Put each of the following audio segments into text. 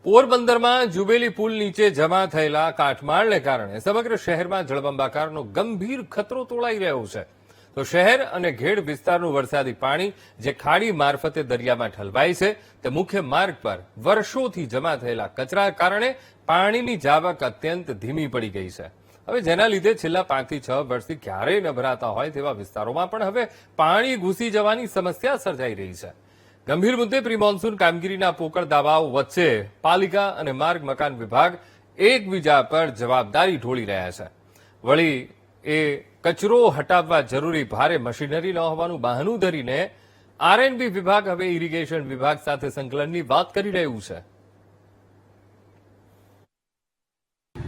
પોરબંદરમાં જુબેલી પુલ નીચે જમા થયેલા કાટમાળને કારણે સમગ્ર શહેરમાં જળબંબાકારનો ગંભીર ખતરો તોળાઈ રહ્યો છે. તો શહેર અને ઘેડ વિસ્તારનું વરસાદી પાણી જે ખાડી મારફતે દરિયામાં ઠલવાય છે તે મુખ્ય માર્ગ પર વર્ષોથી જમા થયેલા કચરા કારણે પાણીની જાવક અત્યંત ધીમી પડી ગઈ છે. હવે જેના લીધે છેલ્લા 5 થી 6 વર્ષથી ક્યારેય ન ભરાતા હોય તેવા વિસ્તારોમાં પણ હવે પાણી ઘૂસી જવાની સમસ્યા સર્જાઈ રહી છે. ગંભીર મુદ્દે પ્રી મોન્સૂન કામગીરીના પોકળ દાવાઓ વચ્ચે પાલિકા અને માર્ગ મકાન વિભાગ એકબીજા પર જવાબદારી ઢોળી રહ્યા છે. વળી એ કચરો હટાવવા જરૂરી ભારે મશીનરી ન હોવાનું બહાનું ધરીને આરએનબી વિભાગ હવે ઇરિગેશન વિભાગ સાથે સંકલનની વાત કરી રહ્યું છે.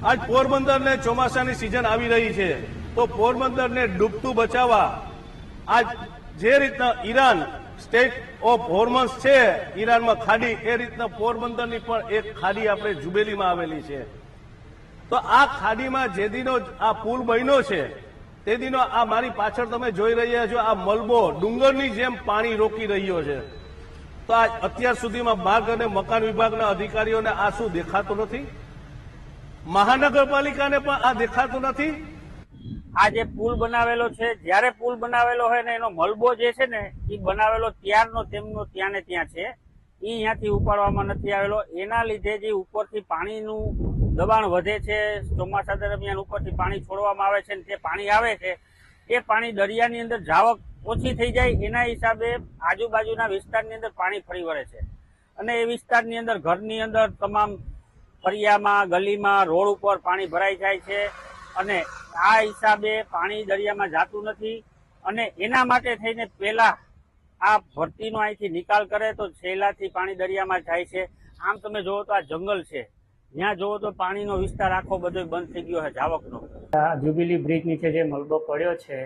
આજ પોરબંદરને ચોમાસાની સિઝન આવી રહી છે તો પોરબંદરને ડૂબતું બચાવવા આજ જે રીતના ઈરાન સ્ટેટ ઓફ હોર્મન્સ છે ઈરાનમાં ખાડી એ રીતના પોરબંદરની પણ એક ખાડી આપણે જુબેલીમાં આવેલી છે. તો આ ખાડીમાં જે દિનો આ પુલ બન્યો છે તે દિનો આ મારી પાછળ તમે જોઈ રહ્યા છો આ મલબો ડુંગરની જેમ પાણી રોકી રહ્યો છે. તો આ અત્યાર સુધીમાં માર્ગ અને મકાન વિભાગના અધિકારીઓને આ શું દેખાતું નથી? મહાનગરપાલિકાને પણ આ દેખાતું નથી? આ જે પુલ બનાવેલો છે, જયારે પુલ બનાવેલો હોય ને એનો મલબો જે છે ને એ બનાવેલો ત્યારનો તેમનો ત્યાં ને ત્યાં છે, એ અહીંયાથી ઉપાડવામાં નથી આવેલો. એના લીધે જે ઉપરથી પાણીનું દબાણ વધે છે, ચોમાસા દરમિયાન ઉપરથી પાણી છોડવામાં આવે છે ને તે પાણી આવે છે એ પાણી દરિયાની અંદર જાવક ઓછી થઈ જાય, એના હિસાબે આજુબાજુના વિસ્તારની અંદર પાણી ફરી વળે છે અને એ વિસ્તારની અંદર ઘરની અંદર તમામ ફળિયામાં ગલીમાં રોડ ઉપર પાણી ભરાઈ જાય છે અને આ હિસાબે પાણી દરિયામાં જાતું નથી. અને એના માટે થઈને પહેલા આ ભરતીનો અહીંથી નિકાલ કરે તો છેલ્લાથી પાણી દરિયામાં જાય છે. આમ તમે જોવો તો આ જંગલ છે, જ્યાં જોવો તો પાણીનો વિસ્તાર આખો બધો બંધ થઈ ગયો છે જાવકનો. જુબેલી બ્રિજ નીચે જે મલબો પડ્યો છે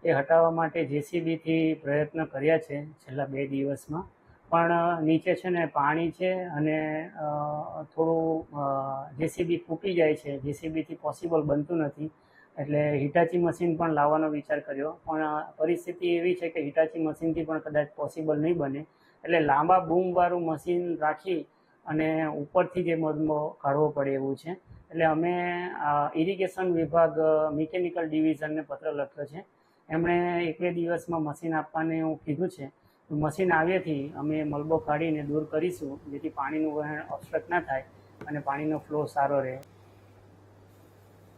એ હટાવવા માટે જેસીબીથી પ્રયત્ન કર્યા છે છેલ્લા 2 દિવસમાં, પણ નીચે છે ને પાણી છે અને થોડું જેસીબી ફૂટી જાય છે, જેસીબીથી પોસિબલ બનતું નથી. એટલે હિટાચી મશીન પણ લાવવાનો વિચાર કર્યો, પણ પરિસ્થિતિ એવી છે કે હિટાચી મશીનથી પણ કદાચ પોસિબલ નહીં બને. એટલે લાંબા બૂમવાળું મશીન રાખી અને ઉપરથી જે મલબો કાઢવો પડે એવું છે. એટલે અમે ઇરિગેશન વિભાગ મિકેનિકલ ડિવિઝનને પત્ર લખ્યો છે. એમણે 1-2 દિવસમાં મશીન આપવાને કીધું છે. મશીન આવ્યાથી અમે મલબો કાઢીને દૂર કરીશું, જેથી પાણીનું વહેણ ઓબસ્ટ્રક્ટ ના થાય અને પાણીનો ફ્લો સારો રહે.